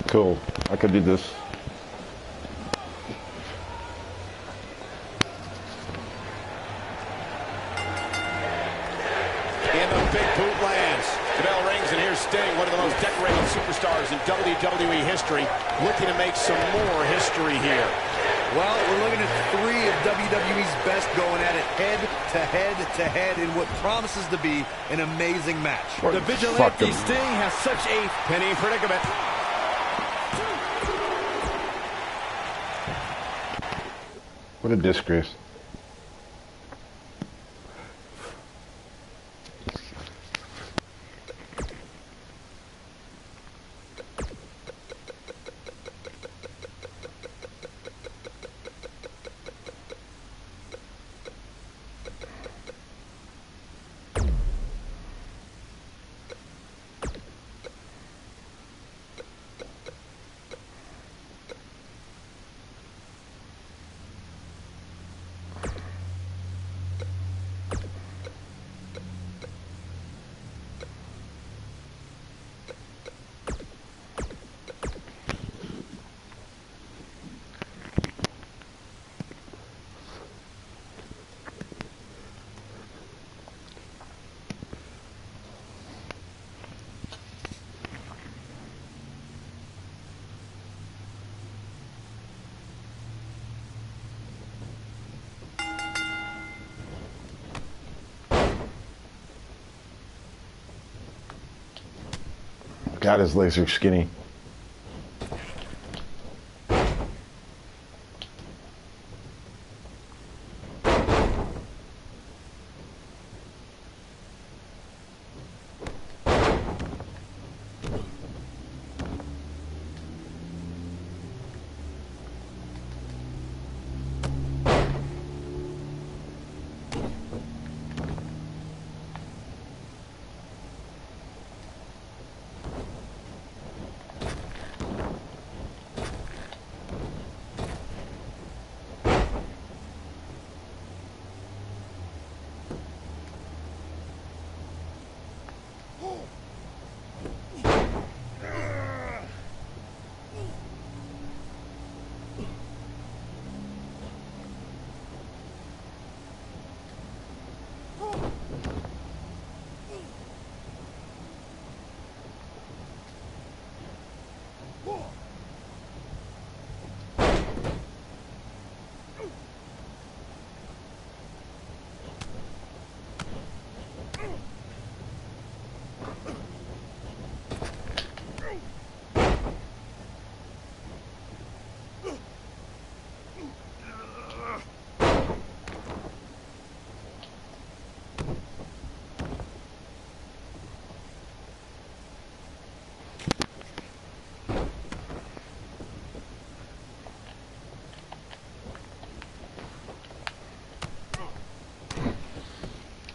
Cool. I could do this. And the big boot lands. The bell rings, and here's Sting, one of the most decorated superstars in WWE history, looking to make some more history here. Well, we're looking at 3 of WWE's best going at it head in what promises to be an amazing match. The Vigilante Sting has such a penny predicament. What a disgrace. God, his legs are skinny.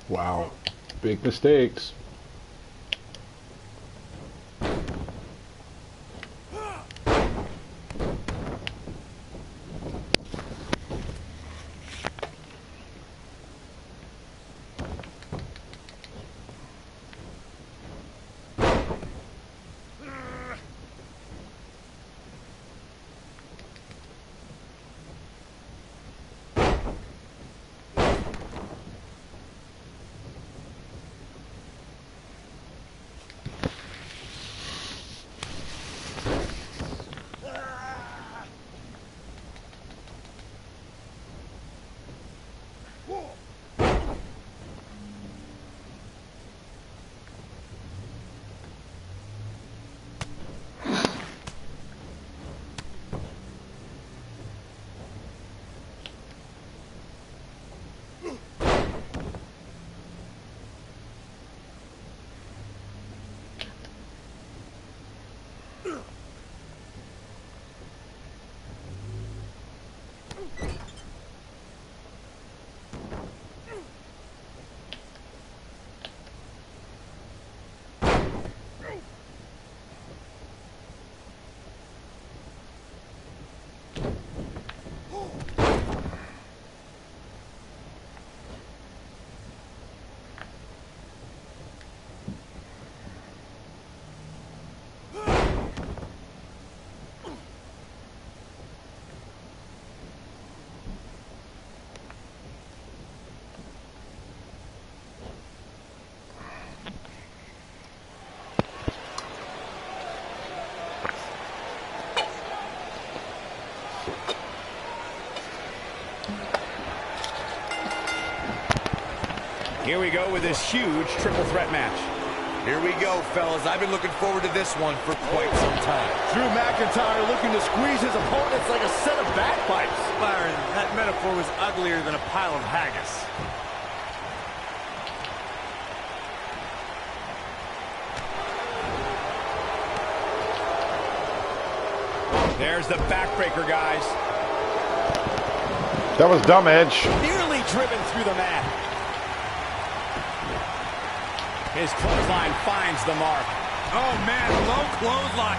Wow. Big mistakes. Here we go with this huge triple threat match. Here we go, fellas. I've been looking forward to this one for quite some time. Drew McIntyre looking to squeeze his opponents like a set of bagpipes. Byron, that metaphor was uglier than a pile of haggis. There's the backbreaker, guys. That was dumb, Edge. Nearly driven through the mat. His clothesline finds the mark. Oh, man, low clothesline.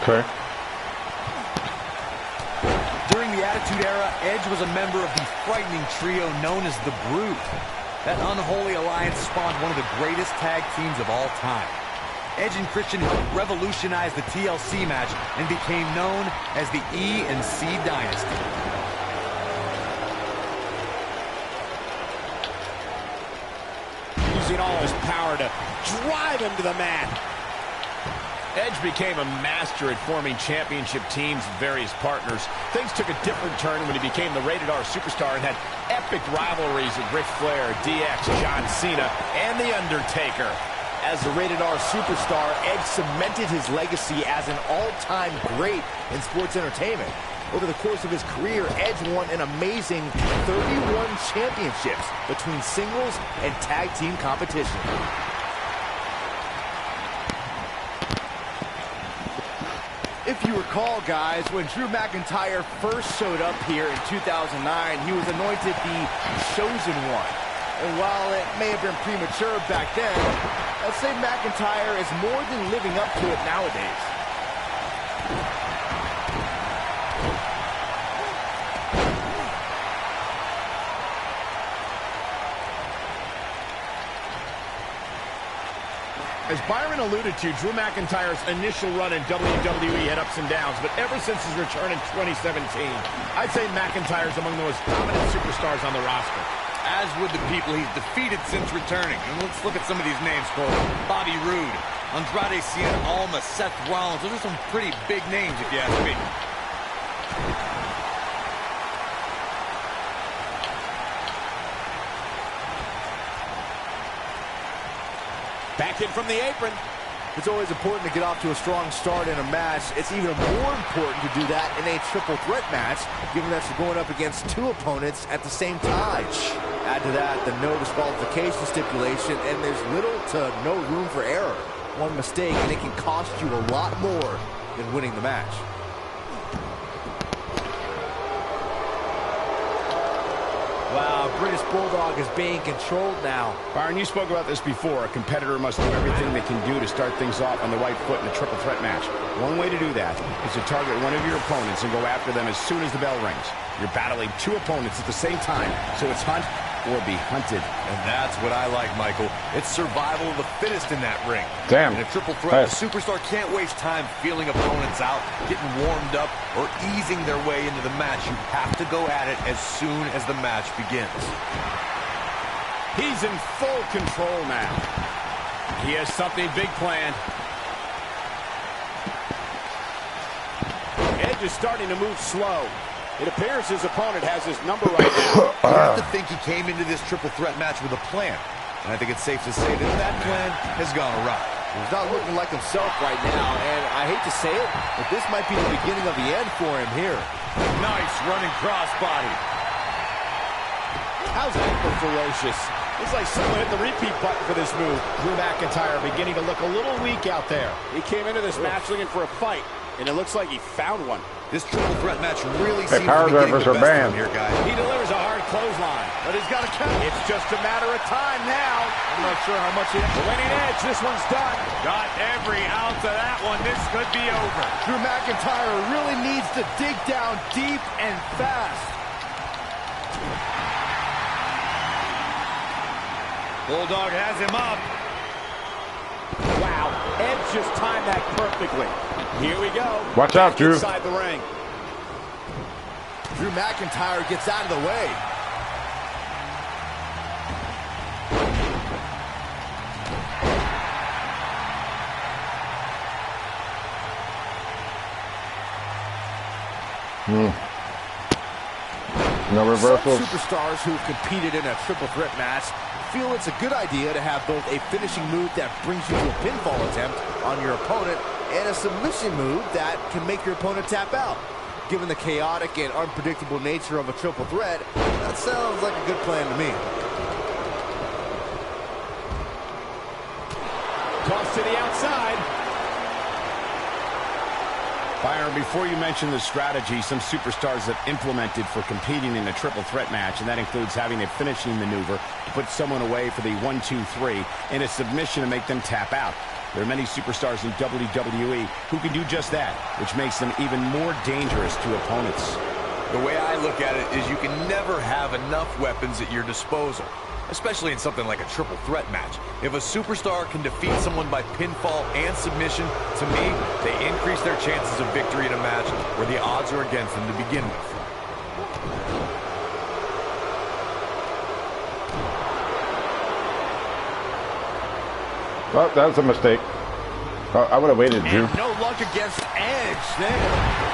Okay. During the Attitude Era, Edge was a member of the frightening trio known as the Brood. That unholy alliance spawned one of the greatest tag teams of all time. Edge and Christian helped revolutionize the TLC match and became known as the E and C Dynasty. Using all his power to drive him to the mat. Edge became a master at forming championship teams with various partners. Things took a different turn when he became the Rated R Superstar and had epic rivalries with Ric Flair, DX, John Cena, and The Undertaker. As the Rated R Superstar, Edge cemented his legacy as an all-time great in sports entertainment. Over the course of his career, Edge won an amazing 31 championships between singles and tag team competition. If you recall, guys, when Drew McIntyre first showed up here in 2009, he was anointed the Chosen One. And while it may have been premature back then, I'd say McIntyre is more than living up to it nowadays. As Byron alluded to, Drew McIntyre's initial run in WWE had ups and downs, but ever since his return in 2017, I'd say McIntyre's among the most dominant superstars on the roster. As would the people he's defeated since returning. And let's look at some of these names, Cole. Bobby Roode, Andrade Cien Almas, Seth Rollins. Those are some pretty big names, if you ask me. Back in from the apron. It's always important to get off to a strong start in a match. It's even more important to do that in a triple threat match, given that you're going up against two opponents at the same time. Add to that the no disqualification stipulation, and there's little to no room for error. One mistake, and it can cost you a lot more than winning the match. Wow, British Bulldog is being controlled now. Byron, you spoke about this before. A competitor must do everything they can do to start things off on the right foot in a triple threat match. One way to do that is to target one of your opponents and go after them as soon as the bell rings. You're battling two opponents at the same time, so it's hunt or be hunted. And that's what I like, Michael. It's survival of the fittest in that ring. Damn. In a triple threat, the superstar can't waste time feeling opponents out, getting warmed up, or easing their way into the match. You have to go at it as soon as the match begins. He's in full control now. He has something big planned. Edge is starting to move slow. It appears his opponent has his number right now. You have to think he came into this triple threat match with a plan. And I think it's safe to say that that plan has gone awry. He's not looking like himself right now, and I hate to say it, but this might be the beginning of the end for him here. Nice running crossbody. How's that for ferocious? It's like someone hit the repeat button for this move. Drew McIntyre beginning to look a little weak out there. He came into this match looking for a fight, and it looks like he found one. This triple threat match really seems power to be getting drivers the are best banned. of here, guys. He delivers a hard clothesline, but he's got to count. It's just a matter of time now. I'm not sure how much he has. The winning edge, this one's done. Got every ounce of that one. This could be over. Drew McIntyre really needs to dig down deep and fast. Bulldog has him up. Wow, Edge just timed that perfectly. Here we go. Watch out, Drew. Inside the ring. Drew McIntyre gets out of the way. No reversals. Some superstars who've competed in a triple threat match feel it's a good idea to have both a finishing move that brings you to a pinfall attempt on your opponent and a submission move that can make your opponent tap out. Given the chaotic and unpredictable nature of a triple threat, that sounds like a good plan to me. Toss to the outside. Byron, before you mention the strategy some superstars have implemented for competing in a triple threat match, and that includes having a finishing maneuver to put someone away for the 1-2-3 and a submission to make them tap out. There are many superstars in WWE who can do just that, which makes them even more dangerous to opponents. The way I look at it is you can never have enough weapons at your disposal, especially in something like a triple threat match. If a superstar can defeat someone by pinfall and submission, to me, they increase their chances of victory in a match where the odds are against them to begin with. Well, that was a mistake. I would have waited, Drew. And no luck against Edge there.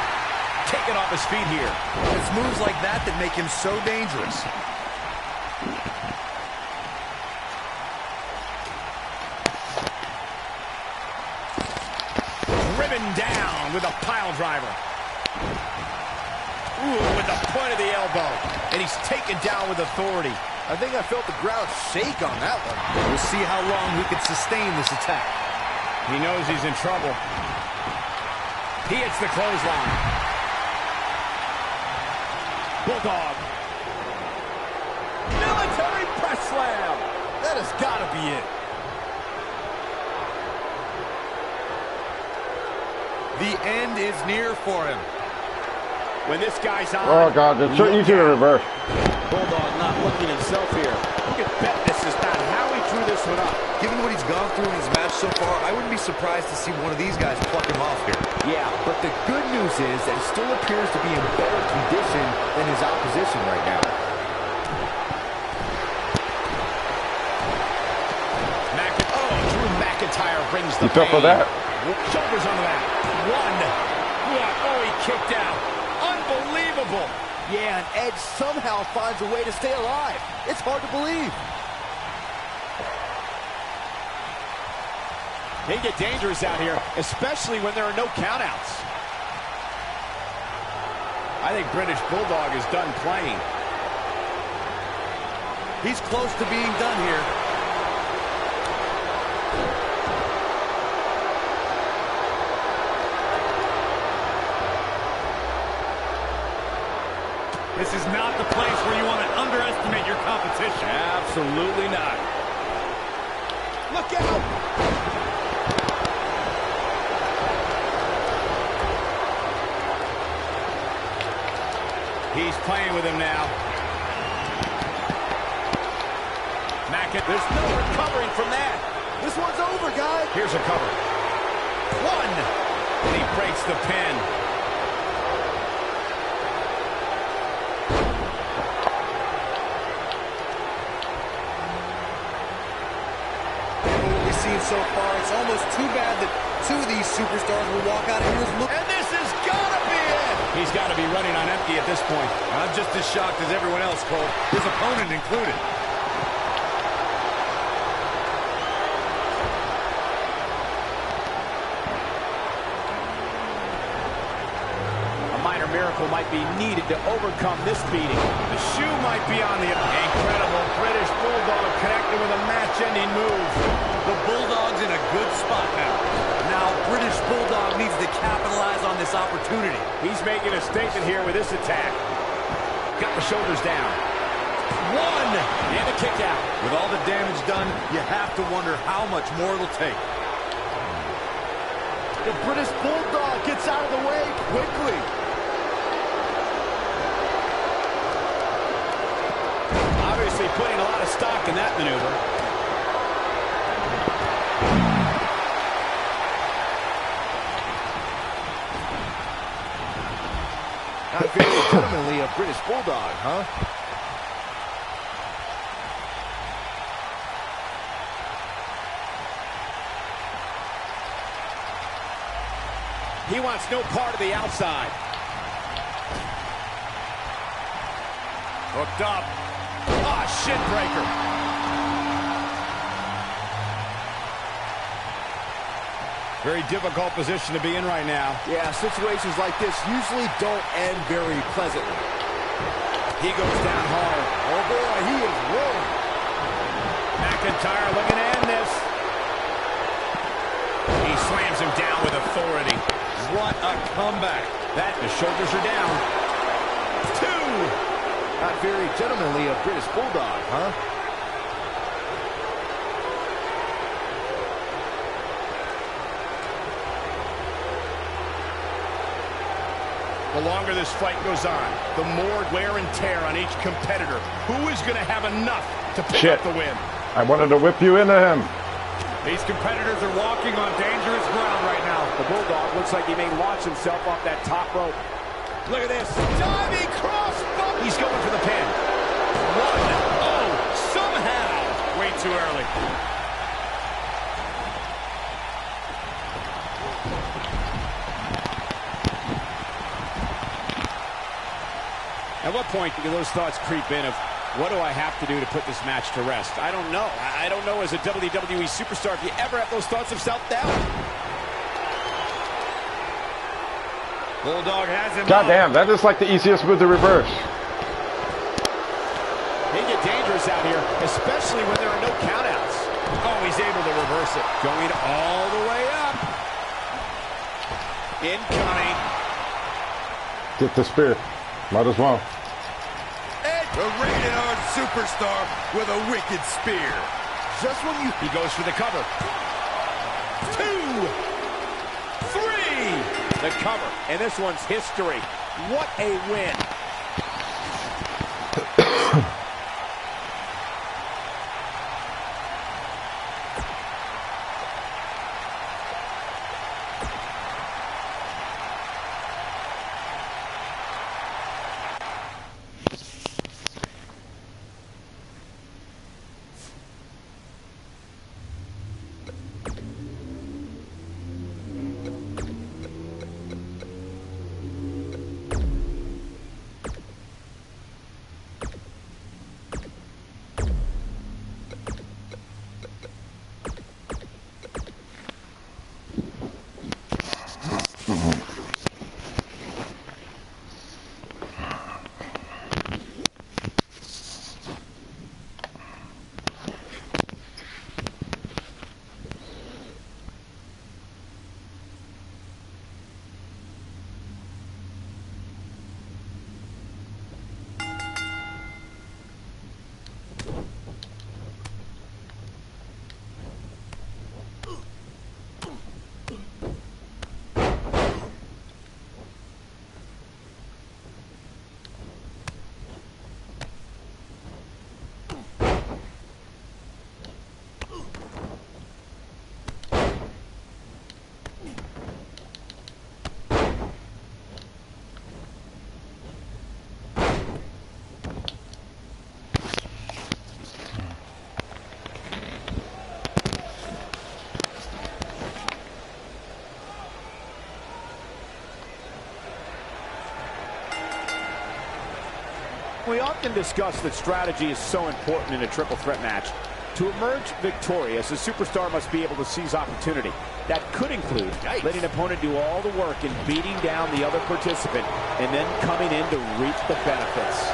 Taken off his feet here. It's moves like that that make him so dangerous. Driven down with a pile driver. Ooh, with the point of the elbow. And he's taken down with authority. I think I felt the ground shake on that one. We'll see how long he can sustain this attack. He knows he's in trouble. He hits the clothesline. Bulldog. Military press slam. That has got to be it. The end is near for him. When this guy's on. Oh, God, it's so easy to reverse. Bulldog not looking himself here. You can bet this is not how he drew this one up. Given what he's gone through in his match so far, I wouldn't be surprised to see one of these guys pluck him off here. Yeah, but the good news is that he still appears to be in better condition than his opposition right now. Drew McIntyre brings the You fell for that? Shoulders on the mat. One. Yeah, he kicked out. Unbelievable. Yeah, and Edge somehow finds a way to stay alive. It's hard to believe. They get dangerous out here, especially when there are no countouts. I think British Bulldog is done playing. He's close to being done here. This is not the place where you want to underestimate your competition. Absolutely not. Look out! He's playing with him now. There's no recovering from that. This one's over, guys. Here's a cover. One. And he breaks the pin. So far, it's almost too bad that two of these superstars will walk out of here. And this has got to be it. He's got to be running on empty at this point. I'm just as shocked as everyone else, Cole, his opponent included. A minor miracle might be needed to overcome this beating. The shoe might be on the incredible British Bulldog connected with a match-ending move. The Bulldog's in a good spot now. Now, British Bulldog needs to capitalize on this opportunity. He's making a statement here with this attack. Got the shoulders down. One! And a kick out. With all the damage done, you have to wonder how much more it'll take. The British Bulldog gets out of the way quickly. Obviously putting a lot of stock in that maneuver. Not very gentlemanly a British Bulldog, huh? He wants no part of the outside. Hooked up. Ah, shin breaker. Very difficult position to be in right now. Yeah, situations like this usually don't end very pleasantly. He goes down hard. Oh boy, he is rolling. McIntyre looking to end this. He slams him down with authority. What a comeback. The shoulders are down. 2. Not very gentlemanly of British Bulldog, huh? The longer this fight goes on, the more wear and tear on each competitor. Who is going to have enough to pick up the win? I wanted to whip you into him. These competitors are walking on dangerous ground right now. The Bulldog looks like he may launch himself off that top rope. Look at this. Diving crossbody. He's going for the pin. 1-0 somehow. Way too early. At what point do those thoughts creep in of, what do I have to do to put this match to rest? I don't know. I don't know as a WWE superstar if you ever have those thoughts of self-doubt. Bulldog has him. Goddamn, that is like the easiest move to reverse. They get dangerous out here, especially when there are no countouts. Oh, he's able to reverse it. Going all the way up. Incoming. Get the spear. Might as well. The rated R superstar with a wicked spear. Just when he goes for the cover. 2, 3. The cover. And this one's history. What a win. We often discuss that strategy is so important in a triple threat match. To emerge victorious, a superstar must be able to seize opportunity. That could include letting an opponent do all the work in beating down the other participant and then coming in to reap the benefits.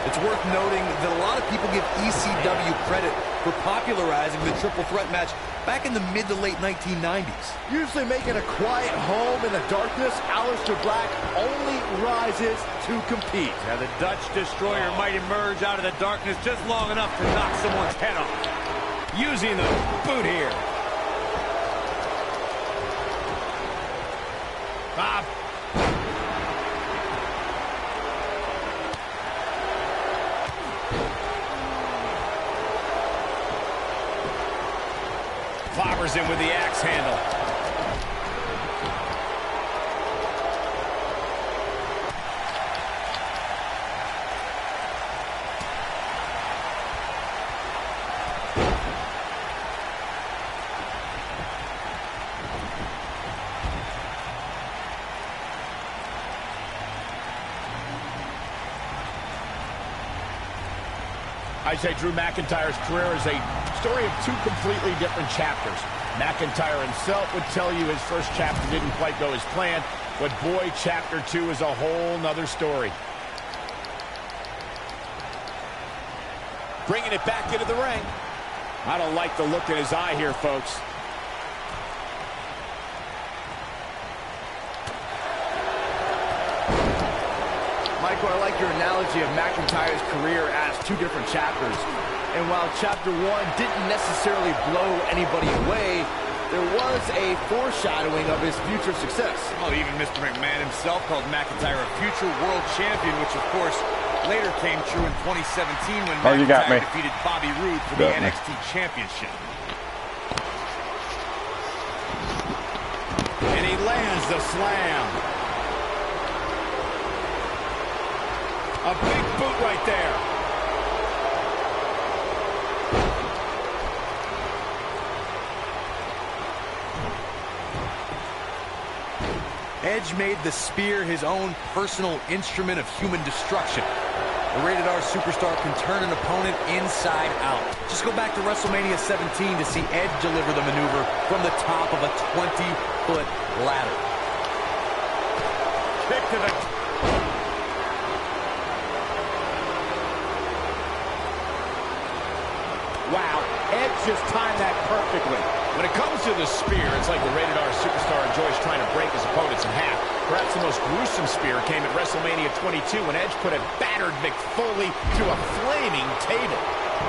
It's worth noting that a lot of people give ECW credit for popularizing the triple threat match back in the mid to late 1990s. Usually making a quiet home in the darkness, Aleister Black only rises to compete. Now the Dutch Destroyer might emerge out of the darkness just long enough to knock someone's head off. Using the boot here. Bob. Clobbers him with the axe handle. I'd say Drew McIntyre's career is a story of two completely different chapters. McIntyre himself would tell you his first chapter didn't quite go as planned, but boy, chapter 2 is a whole nother story. Bringing it back into the ring. I don't like the look in his eye here, folks. Michael, I like your analogy of McIntyre's career as two different chapters. And while chapter 1 didn't necessarily blow anybody away, there was a foreshadowing of his future success. Well, even Mr. McMahon himself called McIntyre a future world champion, which of course later came true in 2017 when McIntyre defeated Bobby Roode for the NXT Championship. And he lands the slam. A big boot right there. Edge made the spear his own personal instrument of human destruction. The Rated R superstar can turn an opponent inside out. Just go back to WrestleMania 17 to see Edge deliver the maneuver from the top of a 20-foot ladder. Kick to the... Wow, Edge just timed that perfectly. When it comes to the spear, it's like the Rated R superstar enjoys trying to break his opponents in half. Perhaps the most gruesome spear came at WrestleMania 22 when Edge put a battered Mick Foley to a flaming table.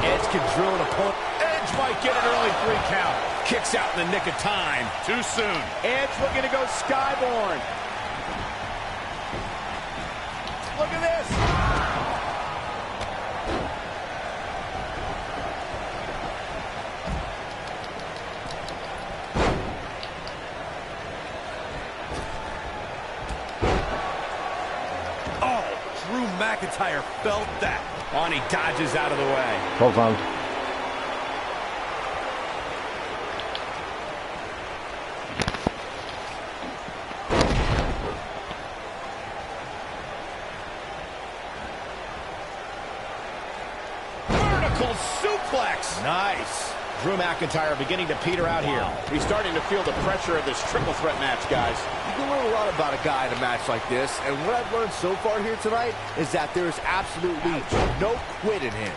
Edge can drill an opponent. Edge might get an early 3 count. Kicks out in the nick of time. Too soon. Edge looking to go skyborne. Look at this. Drew McIntyre felt that. Oh, and he dodges out of the way. Hold on. Vertical suplex. Nice. Drew McIntyre beginning to peter out here. He's starting to feel the pressure of this triple threat match, guys. You can learn a lot about a guy in a match like this, and what I've learned so far here tonight is that there is absolutely no quit in him.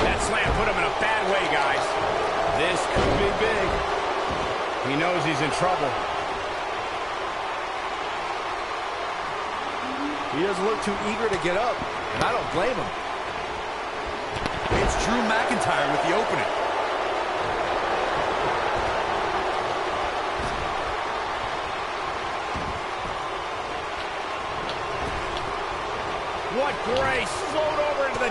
That slam put him in a bad way, guys. This could be big. He knows he's in trouble. He doesn't look too eager to get up, and I don't blame him. It's Drew McIntyre with the opening. What grace. Float over into the...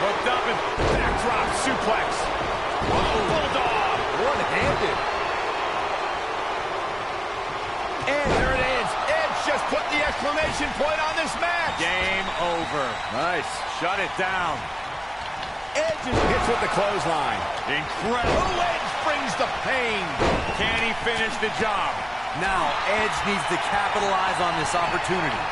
Hooked up and backdrop suplex. Whoa, bulldog. One-handed. And there it is. Edge just put the exclamation point on this match. Game over. Nice. Shut it down. Edge hits with the clothesline. Incredible. Oh, Edge brings the pain. Can he finish the job? Now Edge needs to capitalize on this opportunity.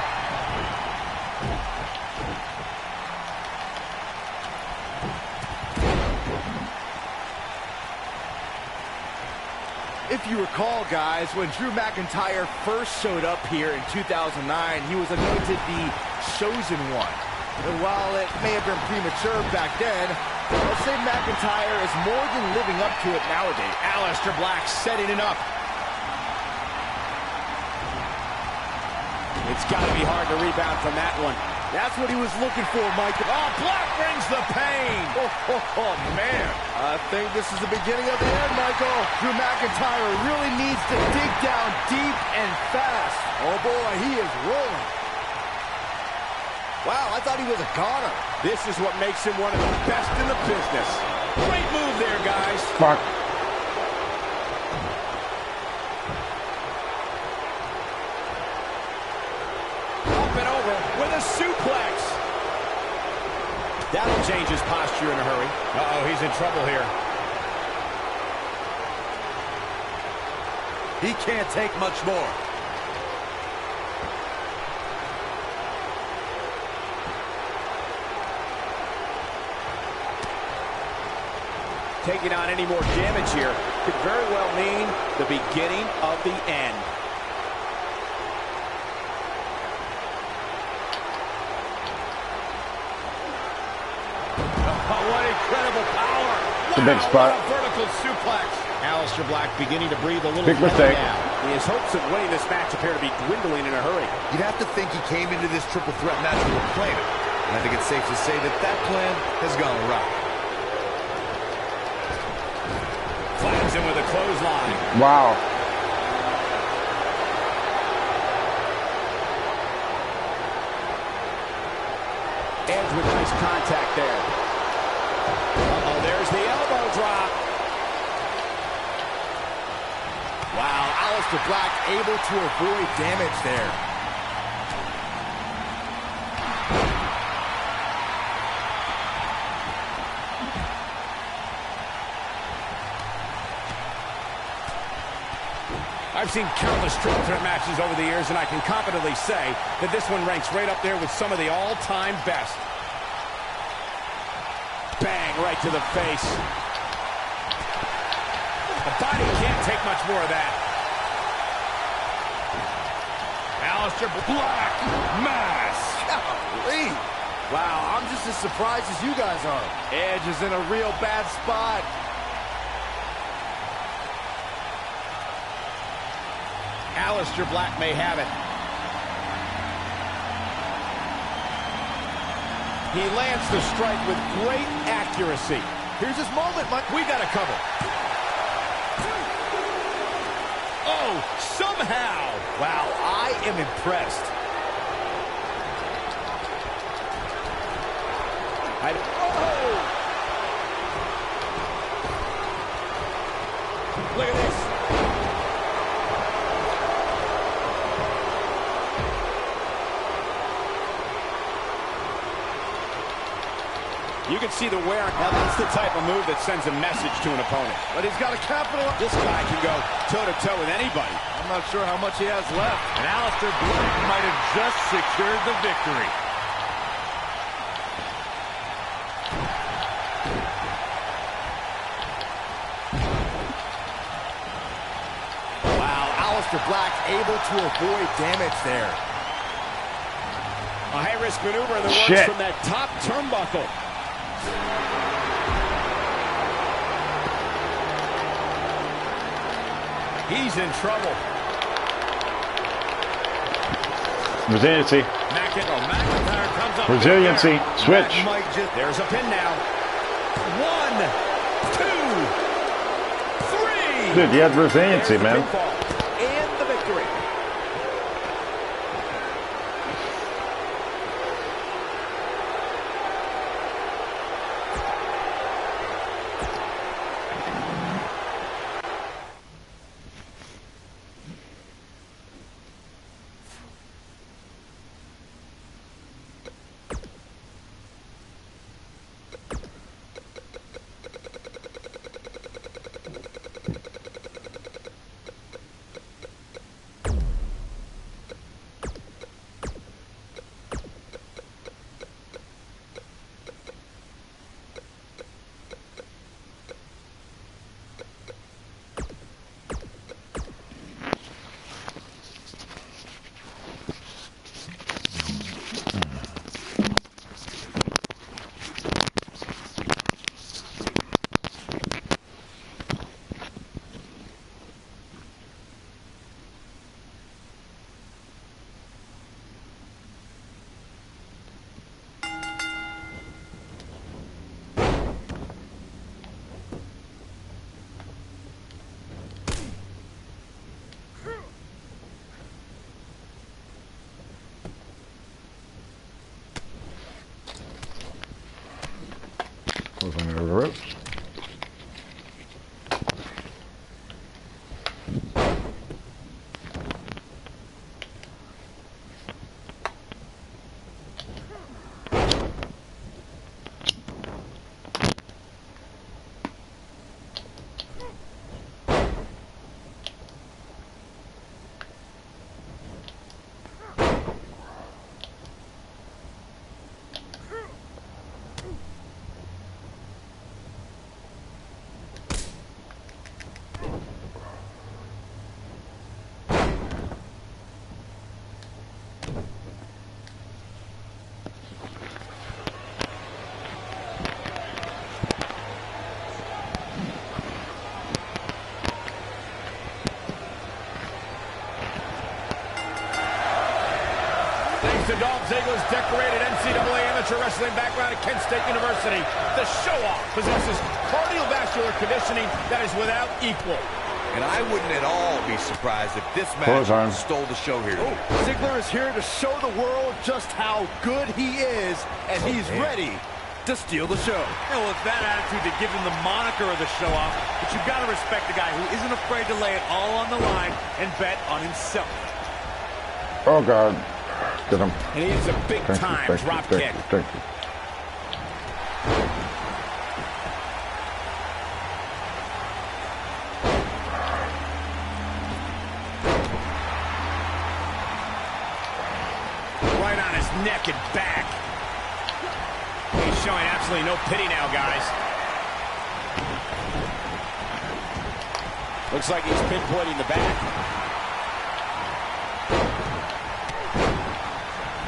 If you recall, guys, when Drew McIntyre first showed up here in 2009, he was anointed the Chosen One. And while it may have been premature back then, I'll say McIntyre is more than living up to it nowadays. Aleister Black setting it up. It's got to be hard to rebound from that one. That's what he was looking for, Michael. Oh, Black brings the pain. Oh, man. I think this is the beginning of the end, Michael. Drew McIntyre really needs to dig down deep and fast. Oh, boy, he is rolling. Wow, I thought he was a goner. This is what makes him one of the best in the business. Great move there, guys. Fuck. Up and over with a suplex. That'll change his posture in a hurry. Uh-oh, he's in trouble here. He can't take much more. Taking on any more damage here could very well mean the beginning of the end. Oh, what incredible power. It's a big spot. What a vertical suplex. Aleister Black beginning to breathe a little Big mistake. now. His hopes of winning this match appear to be dwindling in a hurry. You'd have to think he came into this triple threat match with a plan. And I think it's safe to say that that plan has gone awry. Flags him with a clothesline. Wow. Edge with nice contact there. Uh-oh, there's the elbow drop. Wow, Aleister Black able to avoid damage there. I've seen countless triple threat matches over the years, and I can confidently say that this one ranks right up there with some of the all-time best. Bang, right to the face. The body can't take much more of that. Aleister Black mask. Golly. Wow, I'm just as surprised as you guys are. Edge is in a real bad spot. Aleister Black may have it. He lands the strike with great accuracy. Here's his moment, Mike. We got to cover. Oh, somehow. Wow, I am impressed. Look at this. You can see the wear. Now that's the type of move that sends a message to an opponent. But he's got a capital. This guy can go toe-to-toe with anybody. I'm not sure how much he has left. And Aleister Black might have just secured the victory. Wow, Aleister Black able to avoid damage there. A high-risk maneuver in the works from that top turnbuckle. He's in trouble. Resiliency. McIntyre comes up. Resiliency. Switch. There's a pin now. 1, 2, 3. Dude, you had resiliency, man. And the victory. to Dolph Ziggler's decorated NCAA amateur wrestling background at Kent State University, the show-off possesses cardiovascular conditioning that is without equal. And I wouldn't at all be surprised if this match stole the show here. Oh, Ziggler is here to show the world just how good he is, and he's ready to steal the show. Well, it's that attitude that gives him the moniker of the show-off, but you've got to respect the guy who isn't afraid to lay it all on the line and bet on himself. Oh, God. Get him. And he is a big-time drop kick. Thank you. Right on his neck and back. He's showing absolutely no pity now, guys. Looks like he's pinpointing the back.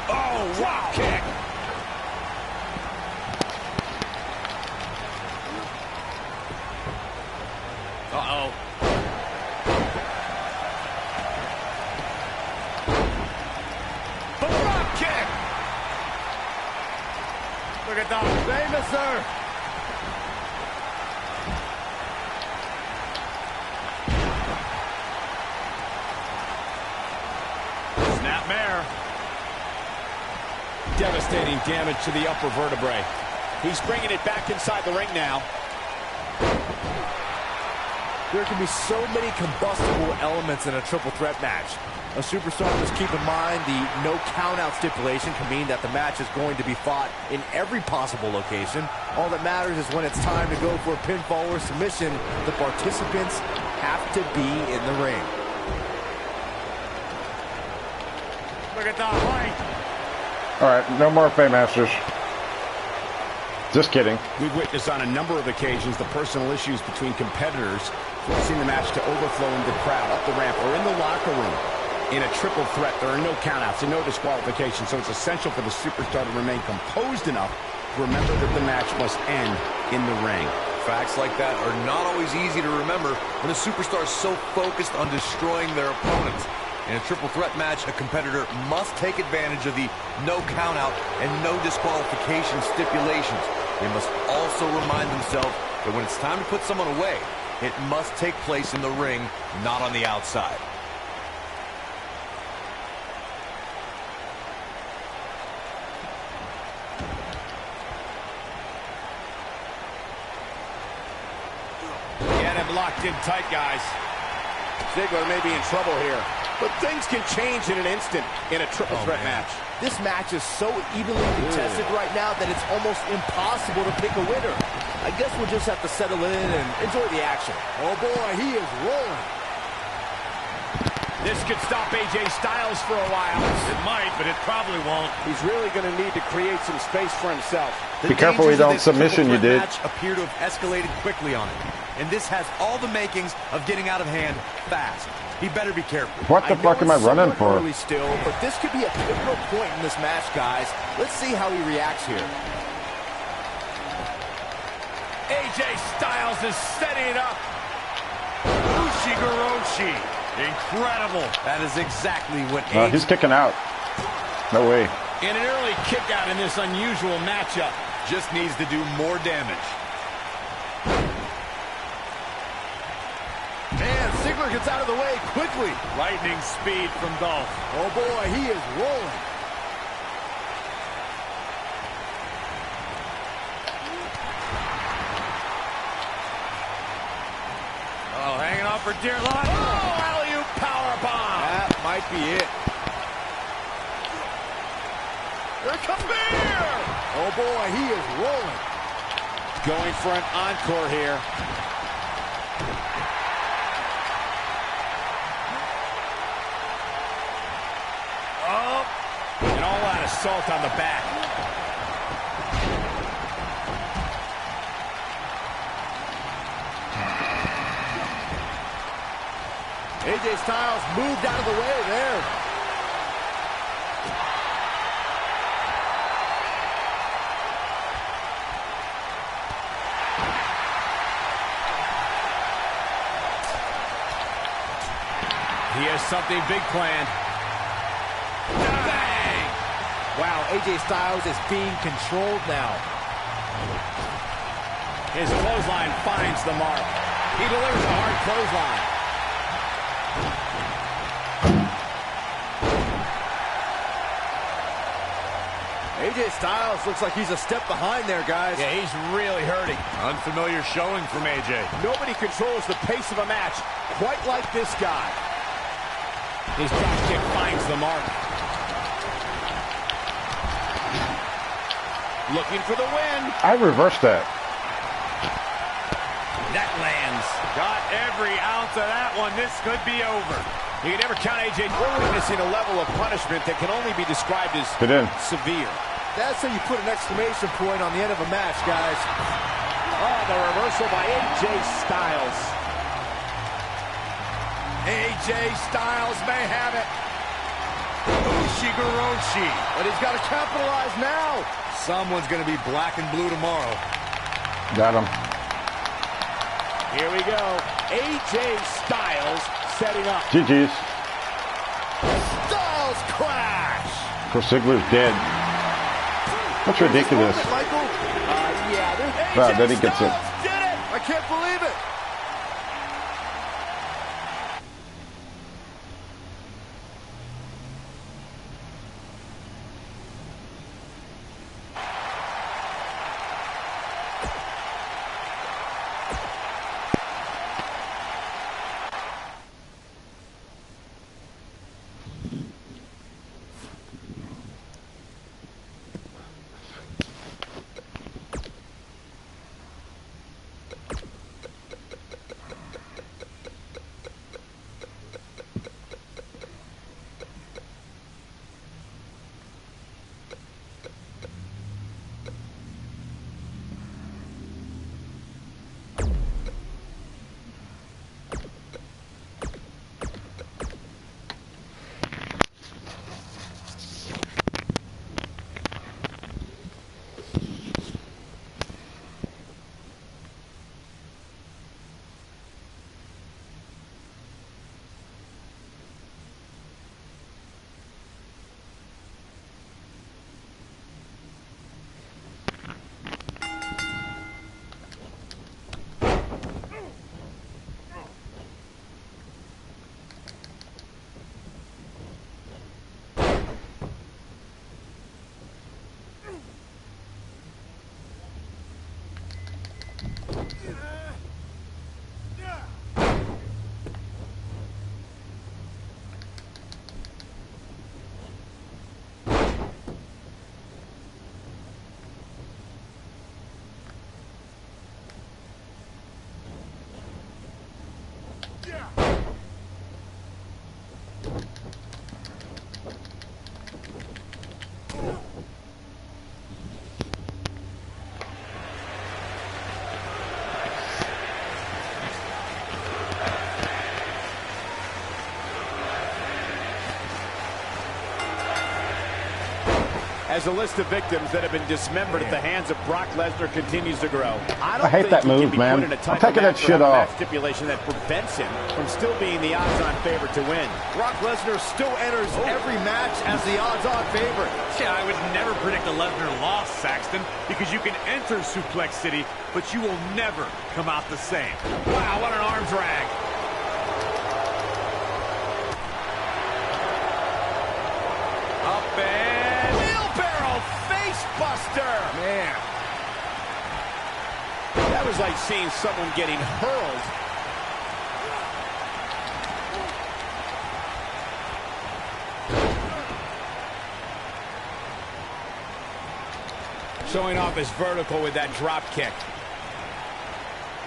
Oh, wow. Kick. Uh-oh. The drop kick. Look at that. Famous, sir. Snapmare. Devastating damage to the upper vertebrae. He's bringing it back inside the ring now. There can be so many combustible elements in a triple threat match. A superstar must keep in mind the no count-out stipulation can mean that the match is going to be fought in every possible location. All that matters is when it's time to go for a pinfall or submission, the participants have to be in the ring. Look at that height. All right, no more Faymasters. Just kidding. We've witnessed on a number of occasions the personal issues between competitors, forcing the match to overflow into the crowd, up the ramp, or in the locker room. In a triple threat, there are no countouts and no disqualifications, so it's essential for the superstar to remain composed enough to remember that the match must end in the ring. Facts like that are not always easy to remember when a superstar is so focused on destroying their opponents. In a triple threat match, a competitor must take advantage of the no countout and no disqualification stipulations. They must also remind themselves that when it's time to put someone away, it must take place in the ring, not on the outside. Get him locked in tight, guys. Ziggler may be in trouble here, but things can change in an instant in a triple threat match. This match is so evenly contested right now that it's almost impossible to pick a winner. I guess we'll just have to settle in and enjoy the action. Oh boy, he is rolling. This could stop AJ Styles for a while. It might, but it probably won't. He's really going to need to create some space for himself. The Be careful we dangers of don't this submission triple you threat did. match appear to have escalated quickly on him. And this has all the makings of getting out of hand fast. He better be careful. What the fuck am I running for? Early still, but this could be a pivotal point in this match, guys. Let's see how he reacts here. AJ Styles is setting it up. Ushigoroshi. Incredible. That is exactly what He's kicking out. No way. And an early kick out in this unusual matchup. just needs to do more damage. And Ziggler gets out of the way quickly. Lightning speed from Dolph. Oh boy, he is rolling. Oh, hanging on for dear life. Oh, alley-oop powerbomb. That might be it. Here comes Beer. Oh boy, he is rolling. Going for an encore here. Oh, An all-out assault on the back. AJ Styles moved out of the way there. He has something big planned. Bang! Wow, AJ Styles is being controlled now. His clothesline finds the mark. He delivers a hard clothesline. AJ Styles looks like he's a step behind there, guys. Yeah, he's really hurting. Unfamiliar showing from AJ. Nobody controls the pace of a match quite like this guy. His drop kick finds the mark. Looking for the win. I reversed that. That lands. Got every ounce of that one. This could be over. You can never count AJ. We're witnessing a level of punishment that can only be described as severe. That's how you put an exclamation point on the end of a match, guys. Oh, the reversal by AJ Styles. AJ Styles may have it. Ushigoroshi. But he's got to capitalize now. Someone's going to be black and blue tomorrow. Got him. Here we go. AJ Styles setting up. GG's. Styles crash. Chris Ziggler's dead. That's ridiculous. Michael. Yeah, Wow, then he gets it. Did it. I can't believe it. As the list of victims that have been dismembered at the hands of Brock Lesnar continues to grow. I hate that move, man. I'm taking that shit off. Stipulation that prevents him from still being the odds-on favorite to win. Brock Lesnar still enters every match as the odds-on favorite. Yeah, I would never predict a Lesnar loss, Saxton, because you can enter Suplex City, but you will never come out the same. Wow, what an arm drag. Up and wheelbarrow face buster. Man. That was like seeing someone getting hurled. Showing off his vertical with that drop kick.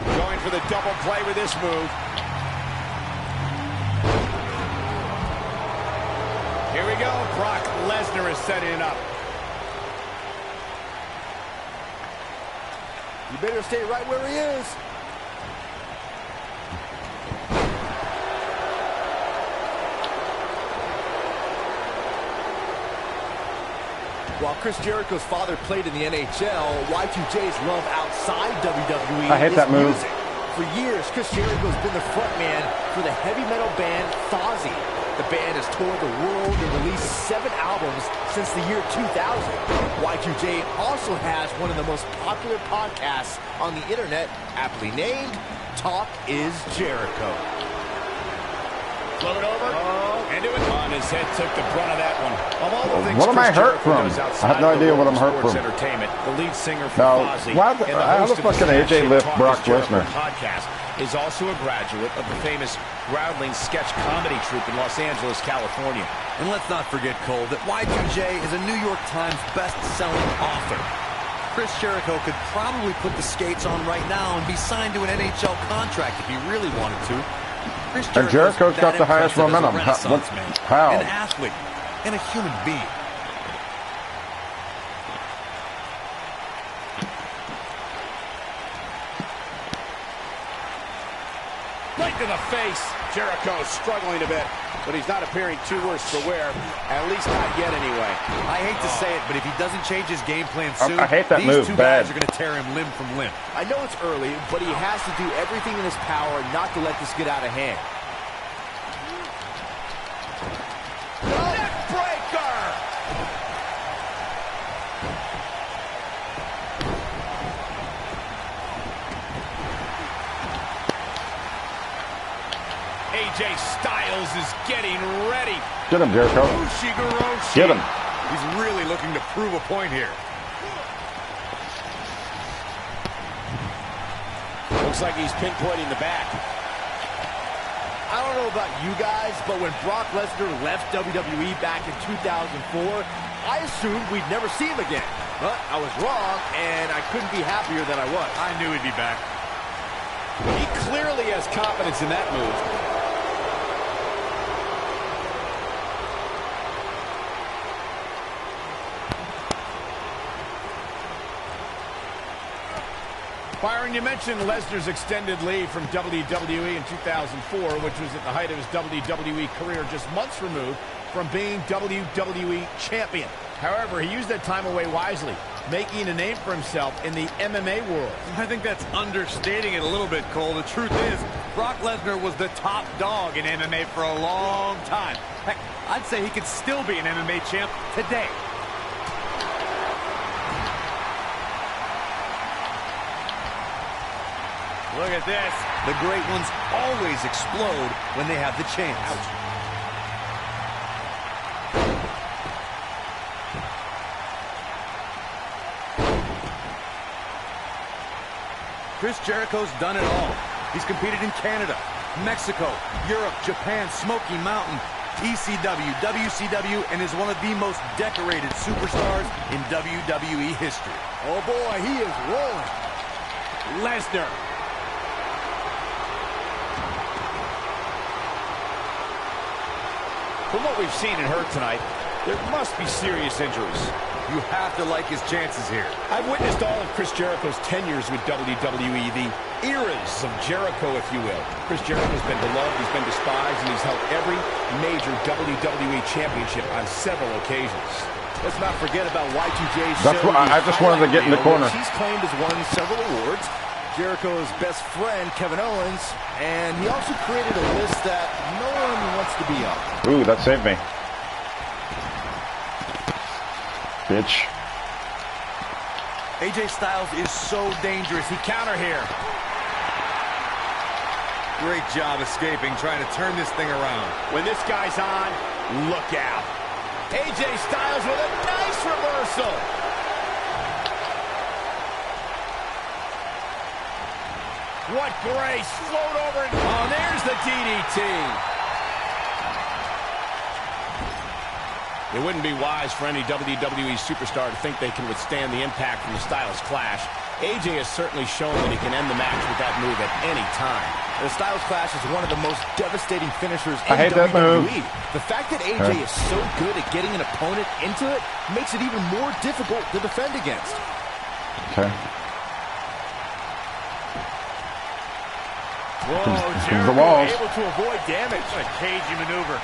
Going for the double play with this move. Here we go. Brock Lesnar is setting it up. You better stay right where he is. While Chris Jericho's father played in the NHL, Y2J's love outside WWE I hate that move. music. For years, Chris Jericho's been the front man for the heavy metal band Fozzy. The band has toured the world and released 7 albums since the year 2000. Y2J also has one of the most popular podcasts on the internet, aptly named Talk is Jericho. Flip it over. And do it. On his head took the brunt of that one. Of all the things What am I hurt from? I have no idea what I'm hurt from. Entertainment, the lead singer for Fozzy how the fuck can AJ lift Brock Lesnar? Podcast is also a graduate of the famous Groundling sketch comedy troupe in Los Angeles, California. And let's not forget, Cole, that Y2J is a New York Times best-selling author. Chris Jericho could probably put the skates on right now and be signed to an NHL contract if he really wanted to. And Jericho's got the highest momentum. How? An athlete and a human being. Right to the face. Jericho struggling a bit, but he's not appearing too worse for wear. At least not yet, anyway. I hate to say it, but if he doesn't change his game plan soon, I hate that move. these two guys are going to tear him limb from limb. I know it's early, but he has to do everything in his power not to let this get out of hand. Neckbreaker! AJ Styles is getting ready. Get him, Jericho. Get him. He's really looking to prove a point here. Looks like he's pinpointing the back. I don't know about you guys, but when Brock Lesnar left WWE back in 2004, I assumed we'd never see him again. But I was wrong, and I couldn't be happier than I was. I knew he'd be back. He clearly has confidence in that move. Byron, you mentioned Lesnar's extended leave from WWE in 2004, which was at the height of his WWE career, just months removed from being WWE champion. However, he used that time away wisely, making a name for himself in the MMA world. I think that's understating it a little bit, Cole. The truth is, Brock Lesnar was the top dog in MMA for a long time. Heck, I'd say he could still be an MMA champ today. Look at this. The great ones always explode when they have the chance. Ouch. Chris Jericho's done it all. He's competed in Canada, Mexico, Europe, Japan, Smoky Mountain, ECW, WCW, and is one of the most decorated superstars in WWE history. Oh boy, he is rolling. Lesnar. From what we've seen and heard tonight, there must be serious injuries. You have to like his chances here. I've witnessed all of Chris Jericho's tenures with WWE, the eras of Jericho, if you will. Chris Jericho's been beloved, he's been despised, and he's held every major WWE championship on several occasions. Let's not forget about Y2J's That's what I just wanted to get in the corner. He's claimed has won several awards. Jericho's best friend, Kevin Owens, and he also created a list that no one wants to be on. Ooh, that saved me. Bitch. AJ Styles is so dangerous. He Counter here. great job escaping, trying to turn this thing around. When this guy's on, look out. AJ Styles with a nice reversal. What grace. Float over and... Oh, there's the DDT. It wouldn't be wise for any WWE superstar to think they can withstand the impact from the Styles clash. AJ has certainly shown that he can end the match with that move at any time. The Styles clash is one of the most devastating finishers in I hate WWE. that move. The fact that AJ is so good at getting an opponent into it makes it even more difficult to defend against. Okay. Whoa, The Jericho walls. able to avoid damage. What a cagey maneuver.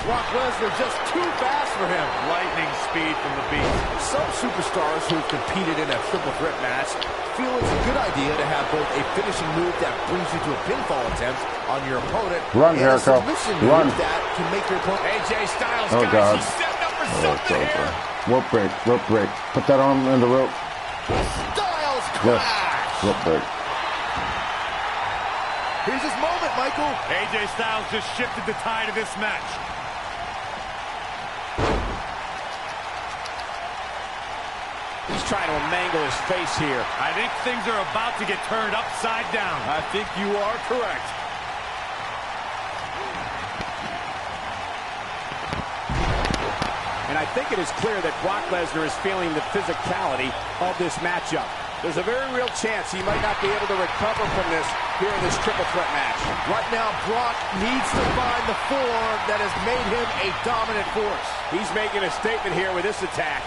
Brock Lesnar just too fast for him. Lightning speed from the Beast. Some superstars who've competed in a triple threat match feel it's a good idea to have both a finishing move that brings you to a pinfall attempt on your opponent Run, and Jericho. a submission Run. move that can make your opponent... AJ Styles, Oh, guys, God. he's setting up for Oh, it's something over. here. Rope break, rope break. Put that arm in the rope. Styles Yes, clash! rope break. Here's his moment, Michael. AJ Styles just shifted the tide of this match. He's trying to mangle his face here. I think things are about to get turned upside down. I think you are correct. And I think it is clear that Brock Lesnar is feeling the physicality of this matchup. There's a very real chance he might not be able to recover from this here in this triple threat match. Right now, Brock needs to find the form that has made him a dominant force. He's making a statement here with this attack.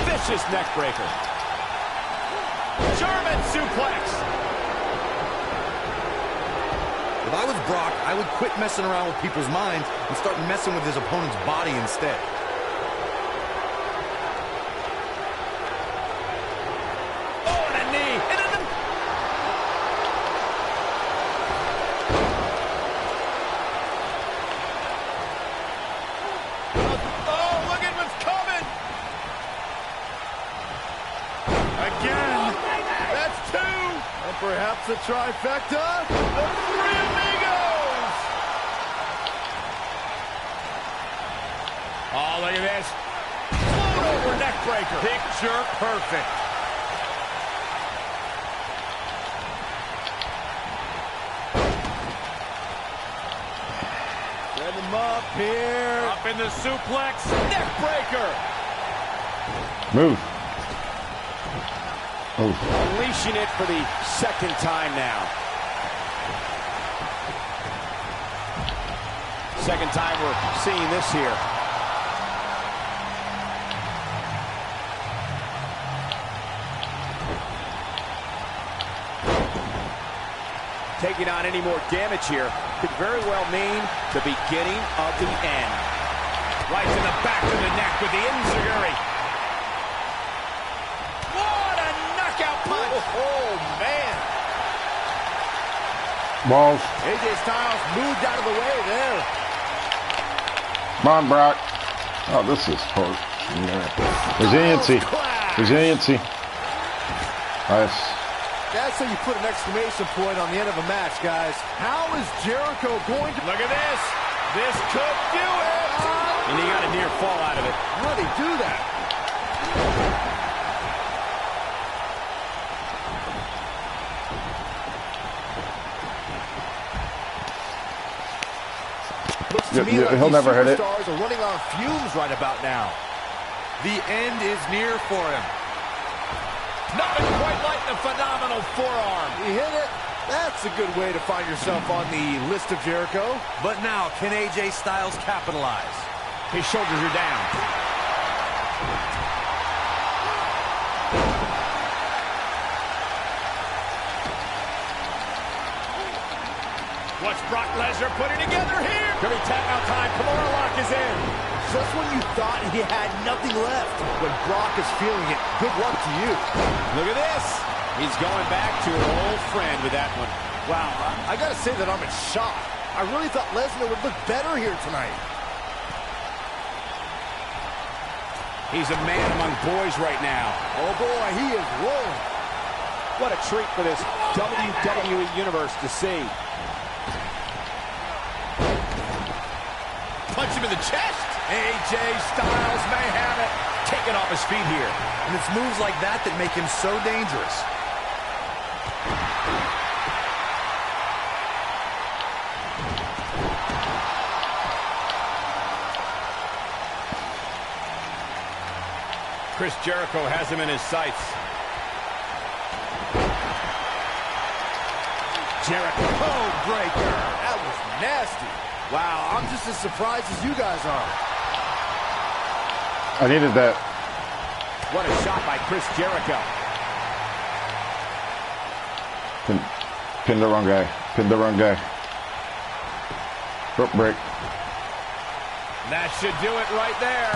Vicious neck breaker. German suplex. If I was Brock, I would quit messing around with people's minds and start messing with his opponent's body instead. Oh, and a knee. And a... Oh, look at what's coming. Again. That's two. And perhaps a trifecta. The Three Amigos. Oh, look at this. Float over neck breaker. Picture perfect. Set him up here. Up in the suplex. Neck breaker. Move. Oh, Unleashing it for the second time now. Second time we're seeing this here. Taking on any more damage here could very well mean the beginning of the end. Right to the back of the neck with the enziguri. What a knockout punch! Oh, man. balls. AJ Styles moved out of the way there. Come on, Brock. Oh, this is hard. Yeah. Resiliency. Resiliency. Nice. That's how you put an exclamation point on the end of a match, guys. How is Jericho going to... Look at this. This could do it. And he got a near fall out of it. How did he do that? Looks to me like he'll these never hit it. superstars are running on fumes right about now. The end is near for him. Nothing quite like the phenomenal forearm. He hit it. That's a good way to find yourself on the list of Jericho. But now, can AJ Styles capitalize? His shoulders are down. What's Brock Lesnar putting together here? Could be tap out time. Kimura lock is in. Just when you thought he had nothing left, when Brock is feeling it, good luck to you. Look at this. He's going back to an old friend with that one. Wow, I gotta say that I'm in shock. I really thought Lesnar would look better here tonight. He's a man among boys right now. Oh boy, he is rolling. What a treat for this WWE Universe to see. Punch him in the chest. AJ Styles may have it. Taken off his feet here. And it's moves like that that make him so dangerous. Chris Jericho has him in his sights. Jericho. Code breaker. That was nasty. Wow, I'm just as surprised as you guys are. I needed that. What a shot by Chris Jericho. Pin the wrong guy. Pin the wrong guy. Rope break. That should do it right there.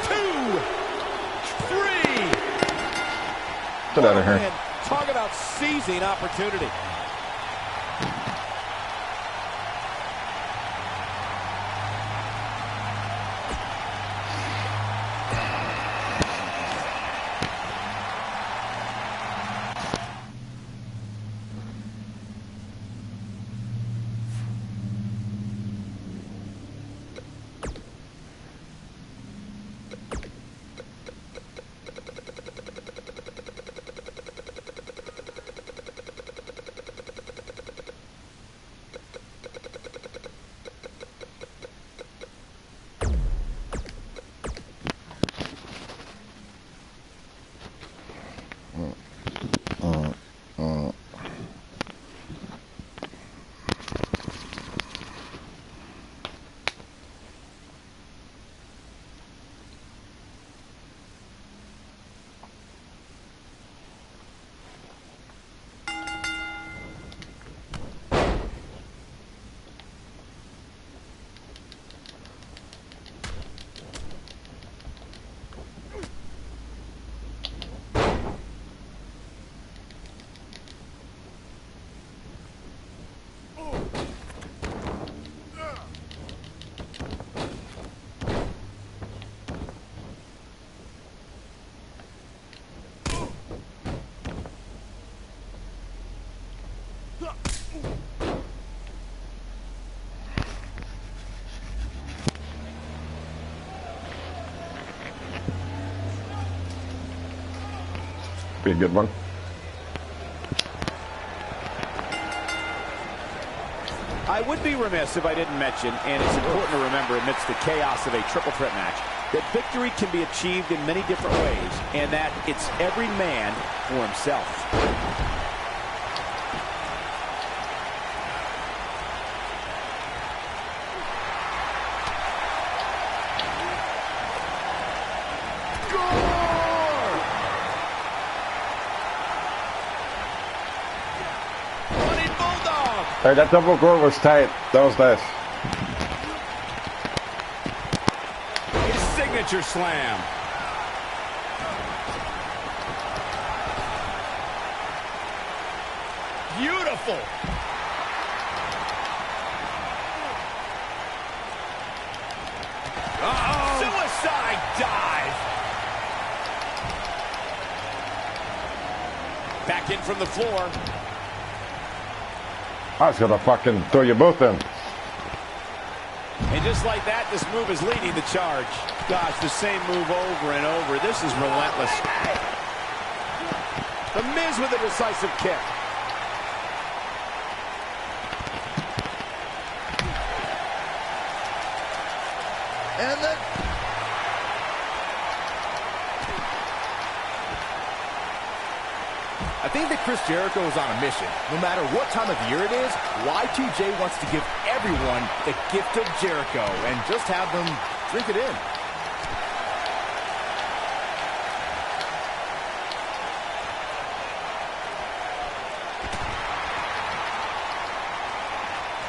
2, 3. Get out of here. Man, talk about seizing opportunity. Be a good one. I would be remiss if I didn't mention, and it's important to remember amidst the chaos of a triple threat match, that victory can be achieved in many different ways, and that it's every man for himself. Hey, that double gore was tight. That was nice. His signature slam. Beautiful. Uh-oh. Suicide dive. Back in from the floor. I was gonna fucking throw you both in. And just like that, this move is leading the charge. Gosh, the same move over and over. This is relentless. The Miz with a decisive kick. And then... I think that Chris Jericho is on a mission. No matter what time of year it is, Y2J wants to give everyone the gift of Jericho and just have them drink it in.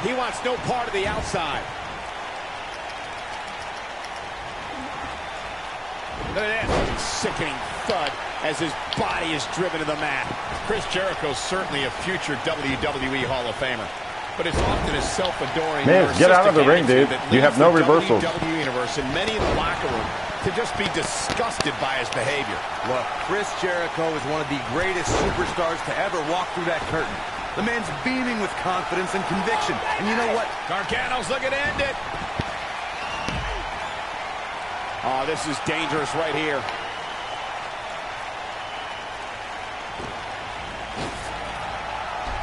He wants no part of the outside. Look at that sickening thud as his body is driven to the mat. Chris Jericho is certainly a future WWE Hall of Famer, but it's often his self-adoring, Miz, get out of the ring, dude. You have no reversals. WWE Universe and many in the locker room to just be disgusted by his behavior. Look, Chris Jericho is one of the greatest superstars to ever walk through that curtain. The man's beaming with confidence and conviction. And you know what? Gargano's looking to end it. Oh, this is dangerous right here.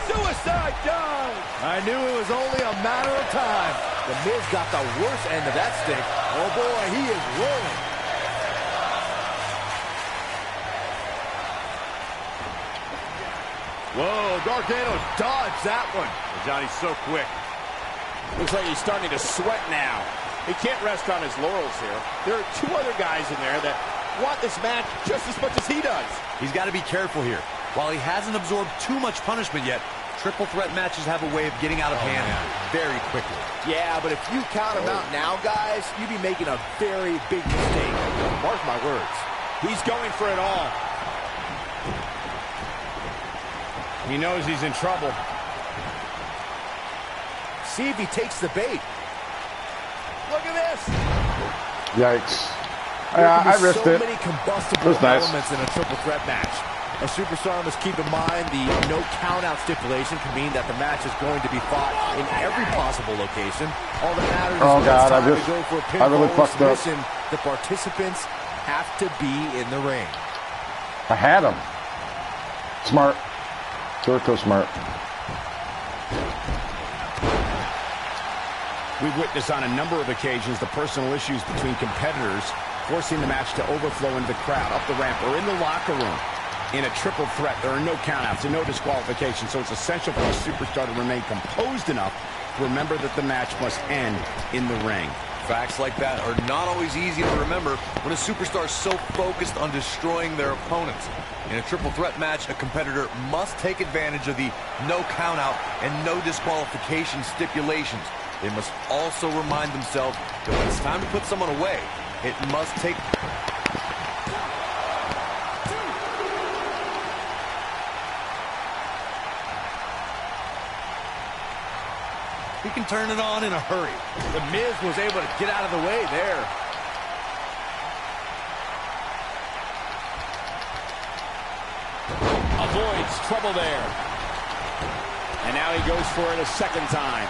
Suicide dive! I knew it was only a matter of time. The Miz got the worst end of that stick. Oh boy, he is rolling. Whoa, Gargano dodged that one. Johnny's so quick. Looks like he's starting to sweat now. He can't rest on his laurels here. There are two other guys in there that want this match just as much as he does. He's got to be careful here. While he hasn't absorbed too much punishment yet, Triple threat matches have a way of getting out of hand very quickly. Yeah, but if you count him out now, guys, you'd be making a very big mistake. Mark my words. He's going for it all. He knows he's in trouble. See if he takes the bait. Look at this. Yikes. I risked it. So many combustible nice. elements in a triple threat match. A superstar must keep in mind the no count-out stipulation can mean that the match is going to be fought in every possible location. All that matters is when it's time to go for a pinfall really fucked up. submission. The participants have to be in the ring. I had him. Smart. Jericho smart. We've witnessed on a number of occasions the personal issues between competitors forcing the match to overflow into the crowd, up the ramp, or in the locker room. In a triple threat, there are no countouts and no disqualifications, so it's essential for a superstar to remain composed enough to remember that the match must end in the ring. Facts like that are not always easy to remember when a superstar is so focused on destroying their opponents. In a triple threat match, a competitor must take advantage of the no countout and no disqualification stipulations. They must also remind themselves that when it's time to put someone away, it must take... He can turn it on in a hurry. The Miz was able to get out of the way there. Avoids trouble there. And now he goes for it a second time.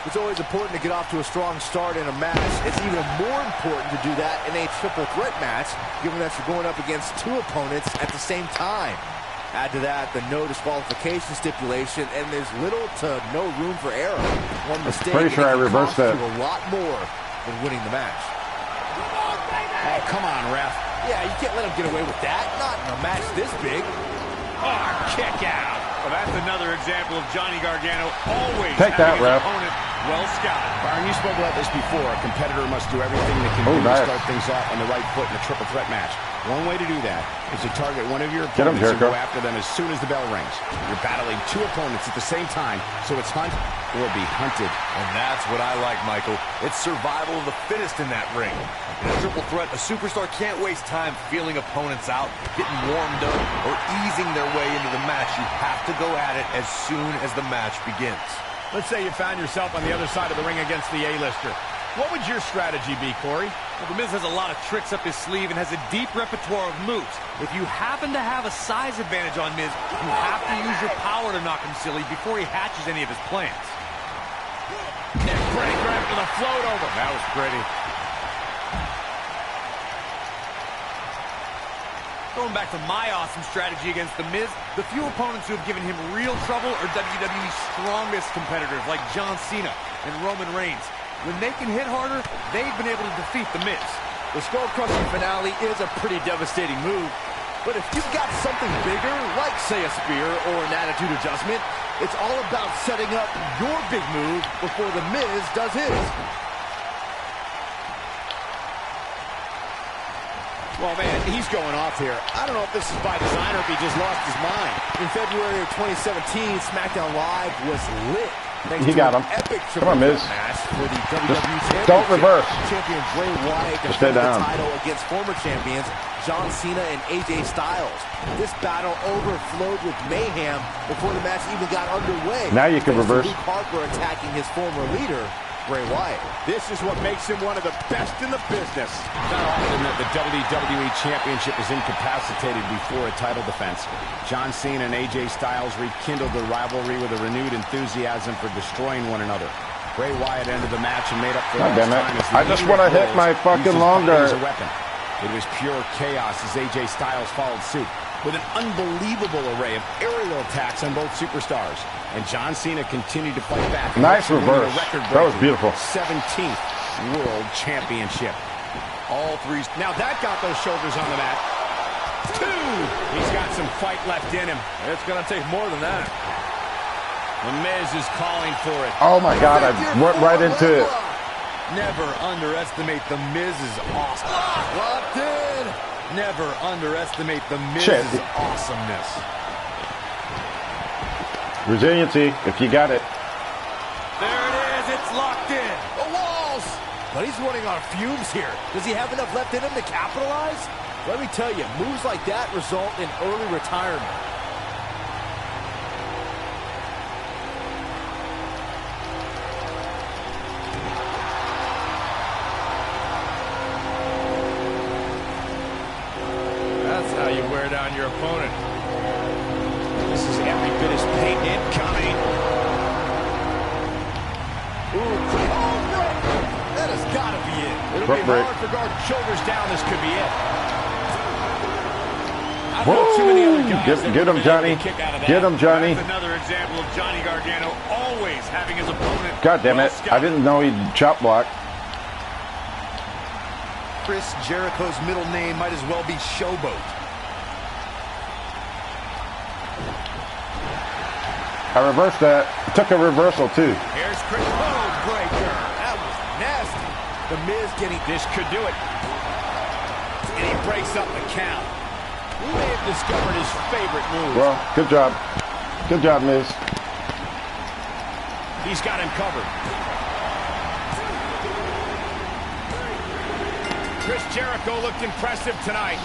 It's always important to get off to a strong start in a match. It's even more important to do that in a triple threat match, given that you're going up against two opponents at the same time. Add to that the no disqualification stipulation, and there's little to no room for error. One mistake, pretty sure I reversed that. a lot more than winning the match. Oh, come on, ref. Yeah, you can't let him get away with that. Not in a match this big. Oh, kick out. Well, that's another example of Johnny Gargano always Take that, having his ref. opponent well scouted. Byron, you spoke about this before. A competitor must do everything they can do to start things off on the right foot in a triple threat match. One way to do that is to target one of your opponents and go after them as soon as the bell rings. You're battling two opponents at the same time, so it's hunt or be hunted. And that's what I like, Michael. It's survival of the fittest in that ring. In a triple threat, a superstar can't waste time feeling opponents out, getting warmed up, or easing their way into the match. You have to go at it as soon as the match begins. Let's say you found yourself on the other side of the ring against the A-lister. What would your strategy be, Corey? Well, The Miz has a lot of tricks up his sleeve and has a deep repertoire of moves. If you happen to have a size advantage on Miz, you have to use your power to knock him silly before he hatches any of his plans. Neck breaker after the float over. That was pretty. Going back to my awesome strategy against The Miz, the few opponents who have given him real trouble are WWE's strongest competitors like John Cena and Roman Reigns. When they can hit harder, they've been able to defeat The Miz. The skull-crushing finale is a pretty devastating move, but if you've got something bigger, like, say, a spear or an attitude adjustment, it's all about setting up your big move before The Miz does his. Well, man, he's going off here. I don't know if this is by design or if he just lost his mind. In February of 2017, SmackDown Live was lit. He got him. Epic Come on, Miz. match for the WWE Championship. Don't reverse. Champion Bray Wyatt Just stay defended the down. title against former champions John Cena and AJ Styles. This battle overflowed with mayhem before the match even got underway. Now you can reverse. Luke Harper attacking his former leader, Bray Wyatt. This is what makes him one of the best in the business. Not often that the WWE Championship is incapacitated before a title defense. John Cena and AJ Styles rekindled the rivalry with a renewed enthusiasm for destroying one another. Bray Wyatt ended the match and made up for lost time as the I just leader want to of hit Bulls my used fucking his body longer. as a weapon. It was pure chaos as AJ Styles followed suit with an unbelievable array of aerial attacks on both superstars. And John Cena continued to fight back. Nice reverse. That was beautiful. 17th World Championship. All three. Now that got those shoulders on the mat. 2. He's got some fight left in him. It's going to take more than that. The Miz is calling for it. Oh my God, I went right into it. Never underestimate the Miz's awesome. Locked in. Never underestimate the Miz's Shit. awesomeness. Resiliency, if you got it. There it is. It's locked in. The walls. But he's running on fumes here. Does he have enough left in him to capitalize? Let me tell you, moves like that result in early retirement. That's how you wear down your opponent. This is every bit as pain incoming. Ooh, oh, break. That has got to be it. It'll Foot be break. hard for guard shoulders down. This could be it. I don't Woo! know too many other guys that Get would him, be able to Johnny. kick out of that. Get him, Johnny. That's another example of Johnny Gargano always having his opponent. God damn it. I didn't know he'd chop block. Chris Jericho's middle name might as well be Showboat. I reversed that. Took a reversal, too. Here's Chris. Code breaker. That was nasty. The Miz getting... This could do it. And he breaks up the count. He may have discovered his favorite move. Well, good job. Good job, Miz. He's got him covered. Chris Jericho looked impressive tonight.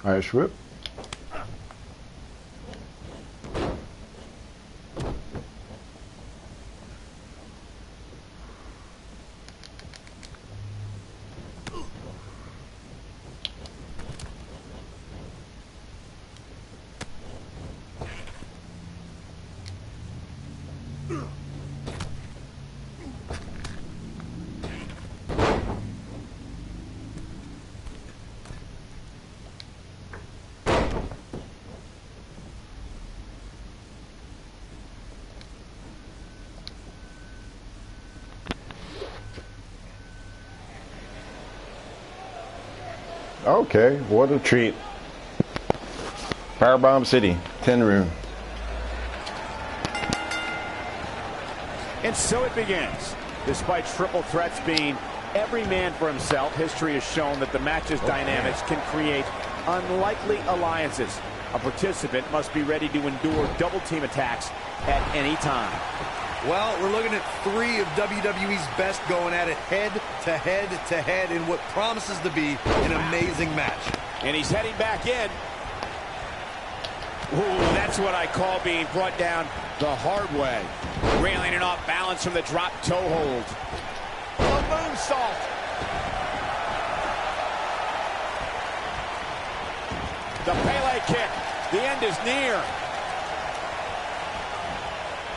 Irish whip. Okay, what a treat. Firebomb City, 10 room. And so it begins. Despite triple threats being Every man for himself. History has shown that the match's dynamics can create unlikely alliances. A participant must be ready to endure double-team attacks at any time. Well, we're looking at 3 of WWE's best going at it head-to-head in what promises to be an amazing match. And he's heading back in. Ooh, that's what I call being brought down the hard way. Railing it off balance from the drop toe hold. A moonsault. The Pele kick. The end is near.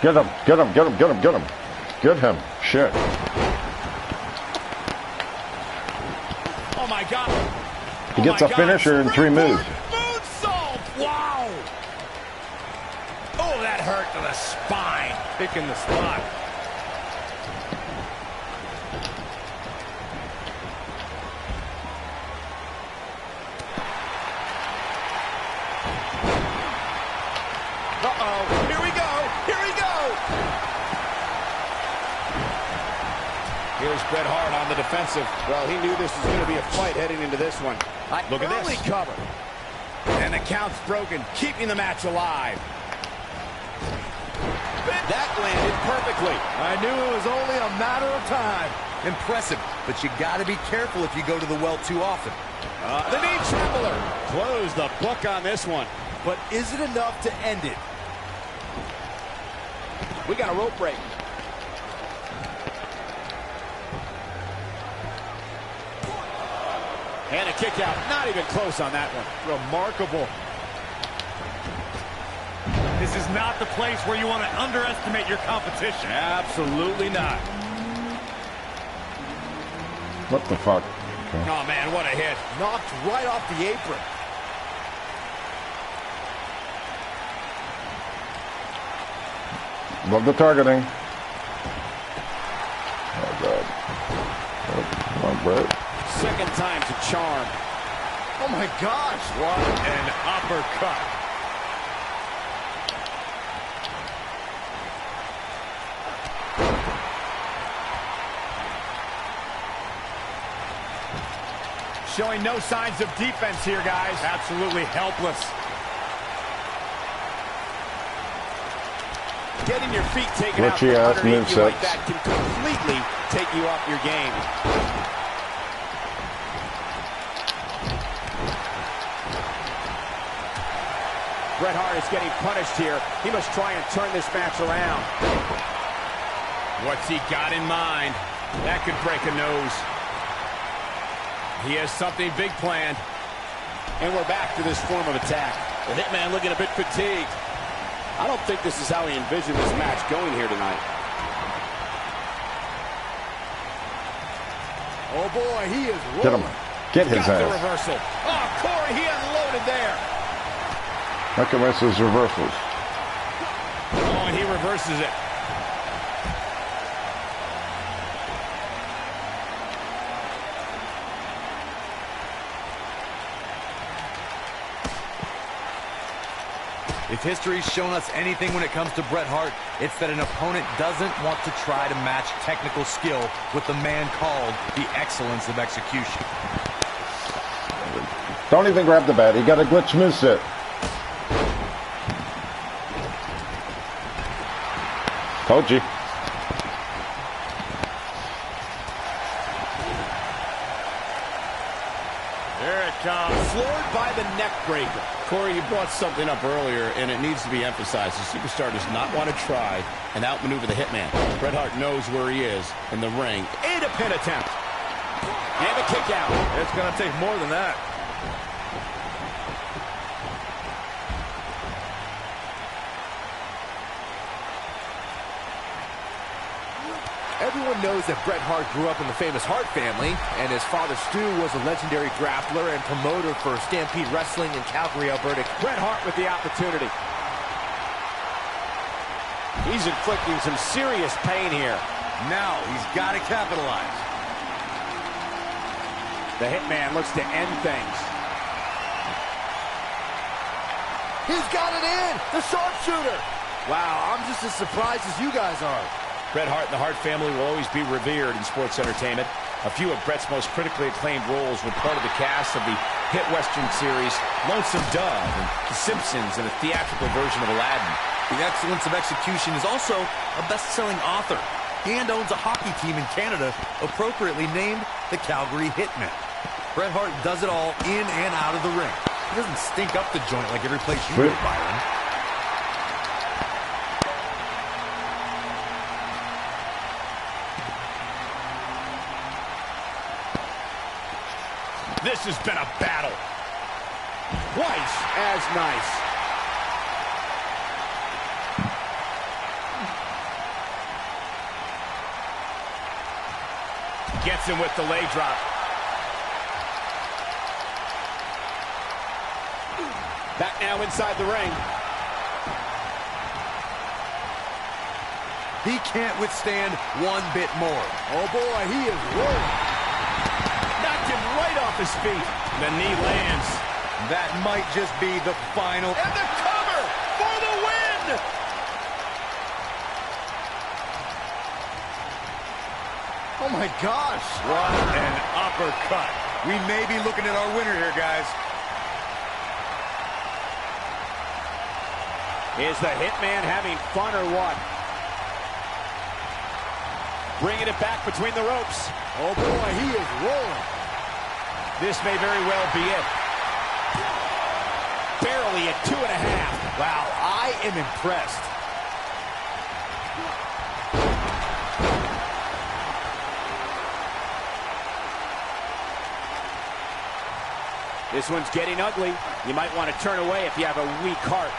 Get him, get him, get him, get him, get him. Get him. Shit. Oh, my God. He gets a finisher in 3 moves. Moonsault. Wow. Oh, that hurt to the spine. Picking the spot. Uh-oh. Here we go. Here we go. Here's Bret Hart on the defensive. Well, he knew this was going to be a fight heading into this one. Look at this. Cover. And the count's broken, keeping the match alive. That landed perfectly. I knew it was only a matter of time. Impressive, but you got to be careful if you go to the well too often. The knee trembler. Close the book on this one. But is it enough to end it? We got a rope break. And a kick out. Not even close on that one. Remarkable. This is not the place where you want to underestimate your competition. Absolutely not. What the fuck? Okay. Oh, man, what a hit. Knocked right off the apron. Love the targeting. Oh, God. Oh, come on, Bret. Second time's a charm. Oh, my gosh. What an uppercut. Showing no signs of defense here, guys. Absolutely helpless. Getting your feet taken out Glitchy ass from underneath you like movesets. that can completely take you off your game. Bret Hart is getting punished here. He must try and turn this match around. What's he got in mind? That could break a nose. He has something big planned. And we're back to this form of attack. The Hitman looking a bit fatigued. I don't think this is how he envisioned this match going here tonight. Oh, boy, he is Get him. rolling. Get his Got the ass. reversal. Oh, Corey, he unloaded there. Look at his reversals. Oh, and he reverses it. If history's shown us anything when it comes to Bret Hart, it's that an opponent doesn't want to try to match technical skill with the man called the excellence of execution. Don't even grab the bat. He got a glitch moveset. Told you. There it comes. Floored by the neck breaker. Corey, you brought something up earlier, and it needs to be emphasized. The superstar does not want to try and outmaneuver the Hitman. Bret Hart knows where he is in the ring. And a pin attempt. And a kick out. It's going to take more than that. Everyone knows that Bret Hart grew up in the famous Hart family, and his father Stu was a legendary grappler and promoter for Stampede Wrestling in Calgary, Alberta. Bret Hart with the opportunity. He's inflicting some serious pain here. Now he's got to capitalize. The Hitman looks to end things. He's got it in! The sharpshooter! Wow, I'm just as surprised as you guys are. Bret Hart and the Hart family will always be revered in sports entertainment. A few of Bret's most critically acclaimed roles were part of the cast of the hit Western series Lonesome Dove and The Simpsons and a theatrical version of Aladdin. The excellence of execution is also a best-selling author and owns a hockey team in Canada appropriately named the Calgary Hitmen. Bret Hart does it all in and out of the ring. He doesn't stink up the joint like every place you go, Byron. This has been a battle. Twice as nice. Gets him with the leg drop. Back now inside the ring. He can't withstand one bit more. Oh boy, he is rolling. Knocked him right off his feet. The knee lands. That might just be the final. And the cover for the win! Oh my gosh. What an uppercut. We may be looking at our winner here, guys. Is the Hitman having fun or what? Bringing it back between the ropes. Oh boy, he is rolling. This may very well be it. Barely at 2.5. Wow, I am impressed. This one's getting ugly. You might want to turn away if you have a weak heart.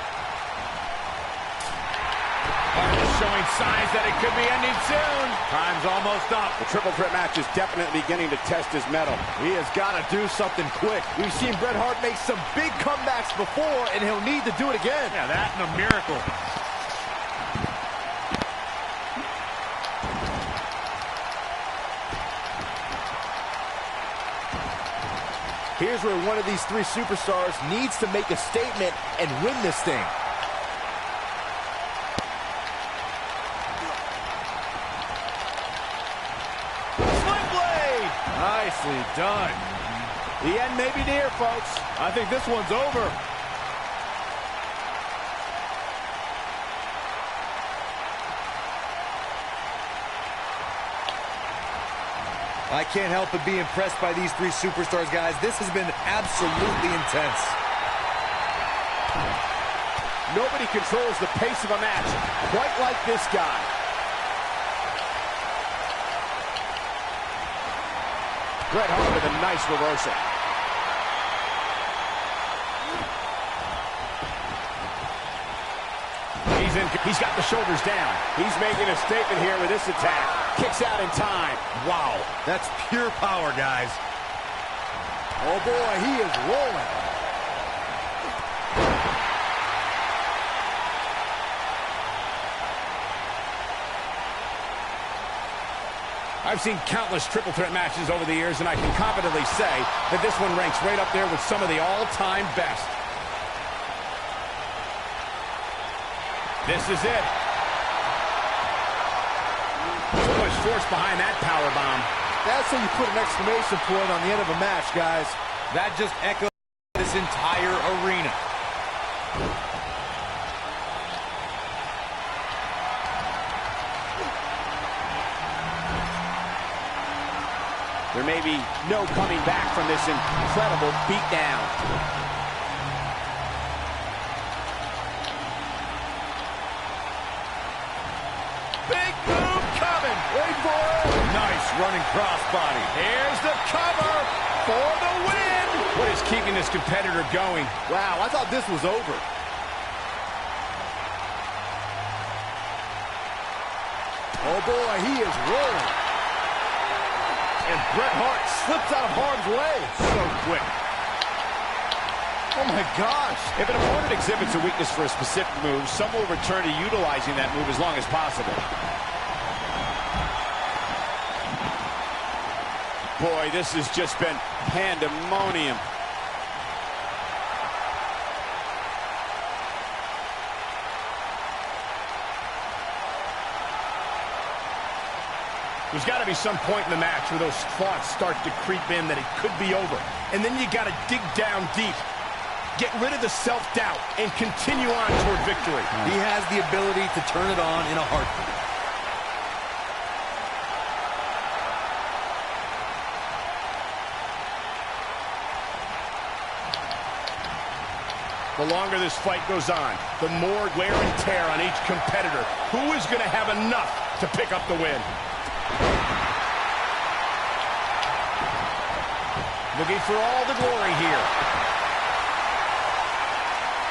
Showing signs that it could be ending soon. Time's almost up. The triple threat match is definitely beginning to test his mettle. He has got to do something quick. We've seen Bret Hart make some big comebacks before, and he'll need to do it again. Yeah, that and a miracle. Here's where one of these three superstars needs to make a statement and win this thing. Nicely done. The end may be near, folks. I think this one's over. I can't help but be impressed by these three superstars, guys. This has been absolutely intense. Nobody controls the pace of a match quite like this guy. Bret Hart with a nice reversal. He's got the shoulders down. He's making a statement here with this attack. Kicks out in time. Wow. That's pure power, guys. Oh boy, he is rolling. I've seen countless triple threat matches over the years, and I can confidently say that this one ranks right up there with some of the all-time best. This is it. So much force behind that power bomb. That's how you put an exclamation point on the end of a match, guys. That just echoes this entire arena. There may be no coming back from this incredible beatdown. Big move coming. Wait for it. Nice running crossbody. Here's the cover for the win. What is keeping this competitor going? Wow, I thought this was over. Oh boy, he is rolling. And Bret Hart slips out of harm's way. So quick. Oh my gosh. If an opponent exhibits a weakness for a specific move, some will return to utilizing that move as long as possible. Boy, this has just been pandemonium. There's got to be some point in the match where those thoughts start to creep in that it could be over. And then you got to dig down deep. Get rid of the self-doubt and continue on toward victory. He has the ability to turn it on in a heartbeat. The longer this fight goes on, the more wear and tear on each competitor. Who is going to have enough to pick up the win? Looking for all the glory here.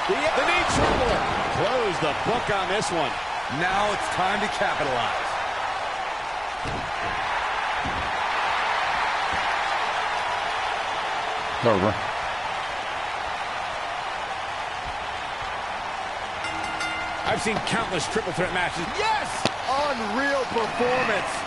The knee trembler. Close the book on this one. Now it's time to capitalize. Over. I've seen countless triple threat matches. Yes! Unreal performance.